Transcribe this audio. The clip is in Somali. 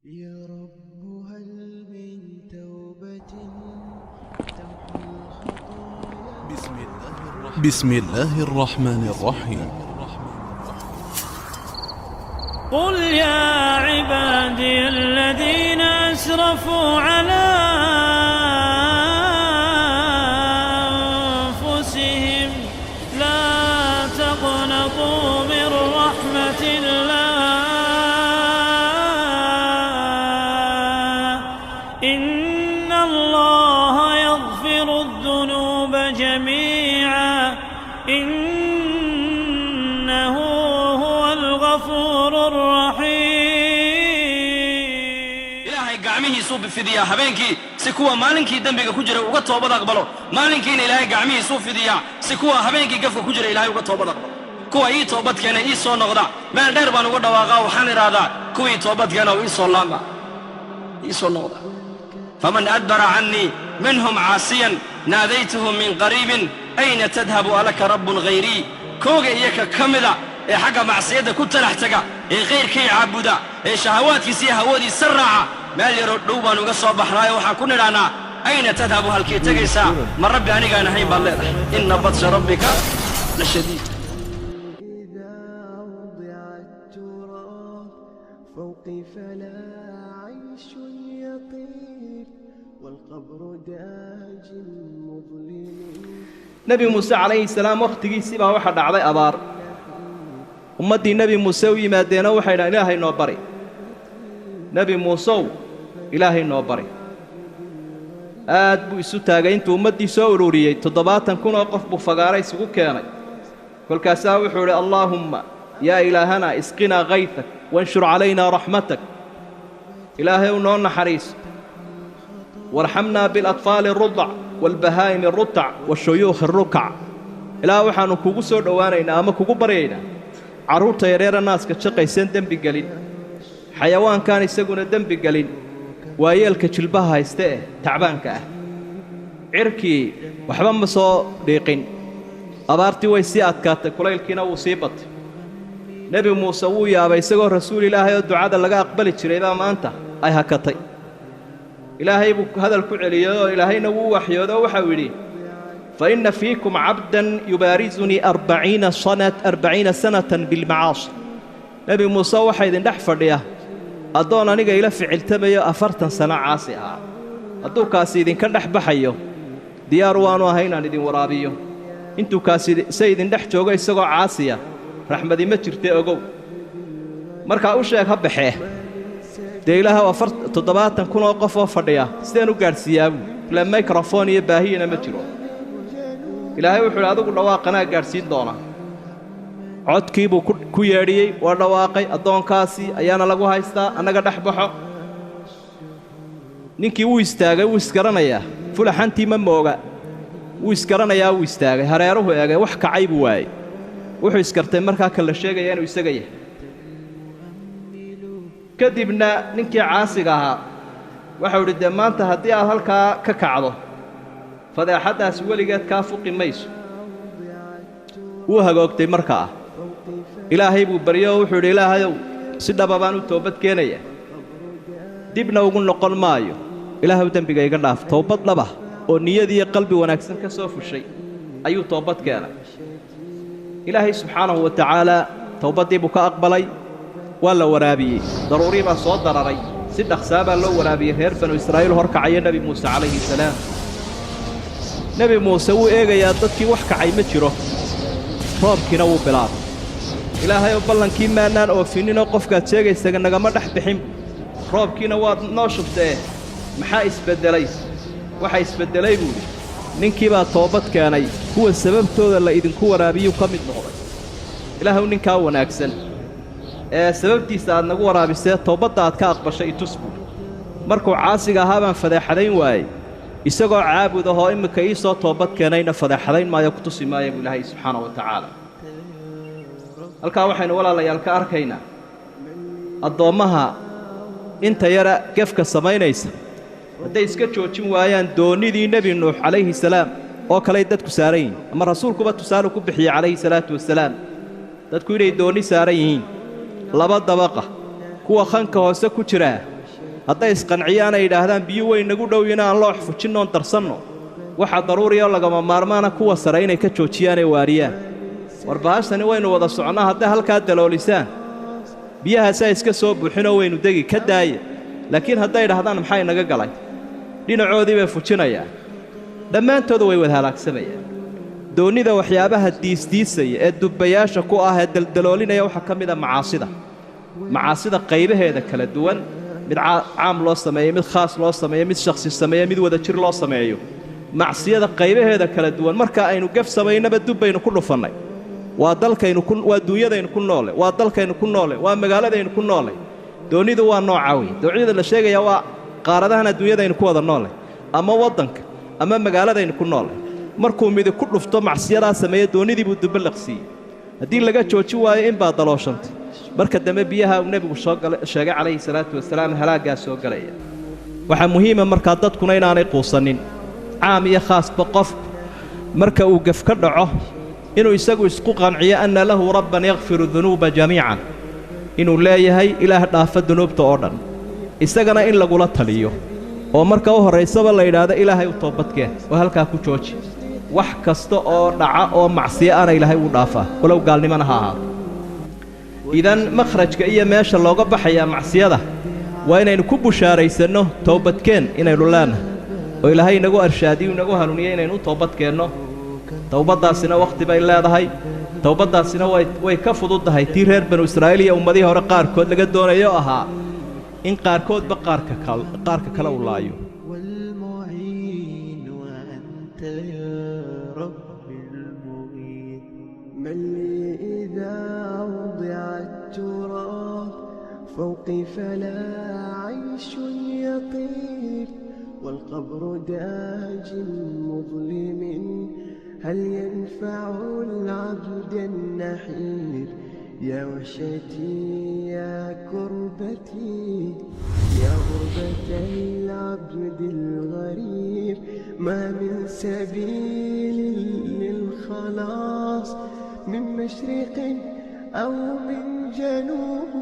يا رب هل من توبة تمحو الخطايا بسم الله الرحمن الرحيم قل يا عبادي الذين أسرفوا على أنفسهم لا تقنطوا من رحمة الله إن الله يغفر الذنوب جميعا إنه هو الغفور الرحيم إلهي قعمه صوب في ذيا هبينكي سكوا مالنكي دنبك كجرة وقطوا بدق بلو مالنكي إلهي قعمه صوب في ذيا سكوا هبينكي قف كجرة إلهي وقطوا بدق بلو كوا إيه توبت كان إيه صون نقدا ما دربان وقدا واقع وحني رادا كوا إيه توبت كان وإيه صون لما إيه صون نقدا فمن أدبر عني منهم عاصيا ناديته من قريب أين تذهب ألك رب غيري كوغا إياك كمدا إيه حقا معصيدا كنت نحتقا إيه غير كي عبدا إيه شهواتي سي هوادي سرعا مال يردوبان وقصوا بحرايا وحاكون لنا أين تذهب هالكي تقيسا من ربي أنيقا نحيم بالله إن بطش ربك لشديد إذا وضع التراب فوقي فلا عيش يطيب والقبر داج مظلم nebi muuse calayhi salaam wakhtigiisii baa waxaa dhacday abaar ummaddii nebi muuse u yimaadeena waxay dhahan ilaahay noo bari nebi muusew ilaahay noo bari aad buu isu taagay intuu ummaddii soo ururiyey 70,000 oo qof buu fagaara isugu keenay kolkaasaa wuxuu idhi allaahumma yaa ilaahanaa isqinaa kaytak wanshur calaynaa raxmatak ilaahay u noo naxariiso وارحمنا بالأطفال الرضع والبهائم الرتع والشيوخ الركع إلا وحانو كوغو سو دوانينا أما كوغو برينا عرورتا يرير الناس كتشقيسين دنبي قليل حيوان كان يساقون دنبي قليل وايالك جلبها يستئه تعبان كاه عركي وحبان مسو ديقين أبارتي ويسيئات كاتا كليل كينا وصيبت نبي موسى ويا بيساقو رسول الله يدعى لغا أقبلت شريبا ما أنت أي هكتي إلهي هذا الكعلي إلهينا وحيوذا وحاولي فإن فيكم عبدا يبارزني 40 سنة بالمعاصي نبي موسى وحيد نحفر ليه أدونا نيجا إلى فعل تبيو 40 سنة عاصيها أدو كاسيدين كان نحبحيو ديار وانو هينا ندين ورابيو انتو كاسيد سيدين نحجوغا يساقو عاصية رحمة دي مجرتي أقو مركا أوشيك هبحيه dee ilaaha waa 70,000 oo qof oo fadhiya sideen u gaarsiiyaa la microphone iyo baahiyana ma jiro ilaahay wuxuu adigu dhawaaqana gaarsiin doona codkii buu ku yeedhiyay waa dhawaaqay adoonkaasi ayaana lagu haystaa anaga dhaxbaxo ninkii uu istaagay uu isgaranayaa fulaxantii ma mooga uu isgaranayaa uu istaagay hareeruhu eegay wax kacay buu waayay wuxuu iskartay markaa kala sheegaya inuu isaga yahay kadibna ninkii caasiga ahaa waxau idhi dee maanta haddii aad halkaa ka kacdo fadeexaddaas weligeed kaa fuqi mayso wuu hagoogtay markaa ilaahay buu baryo oo wuxuu idhi ilaahayow si dhaba baan u toobad keenaya dibna ugu noqon maayo ilaahaw dembiga iga dhaaf toobad dhaba oo niyad iyo qalbi wanaagsan ka soo fushay ayuu toobad keenay ilaahay subxaanahu wa tacaalaa towbaddii buu ka aqbalay waa la waraabiyey daruurii baa soo dararay si dhaqsaa baa loo waraabiyey reer banu israa'iil horkacaya nebi muuse calayhi salaam nebi muuse wuu eegayaa dadkii wax kacay ma jiro roobkiina wuu bilaabay ilaahay oo ballankii maannaan oofininoo qofkaad sheegaysaga nagama dhex bixin roobkiina waad noo shubtee maxaa isbeddelay waxa isbeddelay buudhi ninkii baa toobad keenay kuwa sababtooda la idinku waraabiyuu ka mid noqday ilaahuw ninkaa wanaagsan ee sababtiisa aad nagu waraabisee toobadda aad ka aqbashay itusbuu markuu caasiga ahaa baan fadeexadayn waayey isagoo caabud ahoo imminka ii soo toobad keenayna fadeexadayn maayo ku tusi maaya buu ilaahay subxaanahu wa tacaala halkaa waxaynu walaalayaal ka arkaynaa addoommaha inta yara gefka samaynaysa hadday iska joojin waayaan doonnidii nebi nuux calayhi salaam oo kaley dadku saaran yihiin ama rasuulkuba tusaale ku bixiyey calayhi salaatu wasalaam dadku inay doonni saaran yihiin laba dabaqa kuwa khanka hoose ku jira hadday isqanciyaan ay yidhaahdaan biyo way nagu dhow inaan loox fujinnoon darsanno waxaa daruuriya oo lagama maarmaana kuwa sare inay ka joojiyaanee waariyaan war bahashani waynu wada socnaa hadday halkaa daloolisaan biyahaasaa iska soo buuxinoo waynu degi ka daaya laakiin hadday idhahdaan maxaa inaga galay dhinacoodii bay fujinayaan dhammaantooda way wada halaagsamayaan doonnida waxyaabaha diisdiisaya ee dubbayaasha ku ah ee daldaloolinaya waxaa ka mida macaasida qaybaheeda kala duwan mid caam loo sameeyo mid khaas loo sameeyo mid shakhsi sameeyo mid wada jir loo sameeyo macsiyada qaybaheeda kala duwan marka aynu gaf samaynaba dubbaynu ku dhufannay waa duunyadaynu ku noole waa dalkaynu ku noole waa magaaladaynu ku noole doonidu waa nooca wey doonida la sheegayaa waa qaaradahan adduunyadaynu ku wada noole ama waddanka ama magaaladaynu ku noole markuu midi ku dhufto macsiyadaa sameeya doonidii buu dubalaqsiiyey haddii laga jooji waayo inbaa dalooshantay marka dambe biyaha uu nebigu sheegay calayhi salaatu wasalaam halaaggaa soo galaya waxaa muhiima markaa dadkuna inaanay quusannin caam iyo khaasba qofku marka uu gaf ka dhaco inuu isagu isku qanciyo anna lahu rabban yakfiru dunuuba jamiican inuu leeyahay ilaah dhaafa dunuubta oo dhan isagana in lagula taliyo oo marka u horraysaba la yidhaahdo ilaahay u toobadkeen oo halkaa ku jooji wax kasta oo dhaca oo macsiyo ana ilaahay uu dhaafaa walow gaalnimana ha ahaado idan makhrajka iyo meesha looga baxayaa macsiyada waa inaynu ku bushaaraysanno toobadkeen inaynu leenahay oo ilaahay inagu arshaadiyu inagu hanuuniye inaynu u toobadkeenno towbaddaasina wakhti bay leedahay towbaddaasina way ka fududdahay tii reer banu israa'iil iyo ummadihii hore qaarkood laga doonayo ahaa in qaarkoodba qaarka kale u laayo والمعين وأنت يا رب المعين من لي إذا وضع التراب فوقي فلا عيش يطيب والقبر داج مظلم هل ينفع العبد النحير يا وحشتي يا كربتي يا غربة العبد الغريب ما من سبيل للخلاص من مشرق أو من جنوب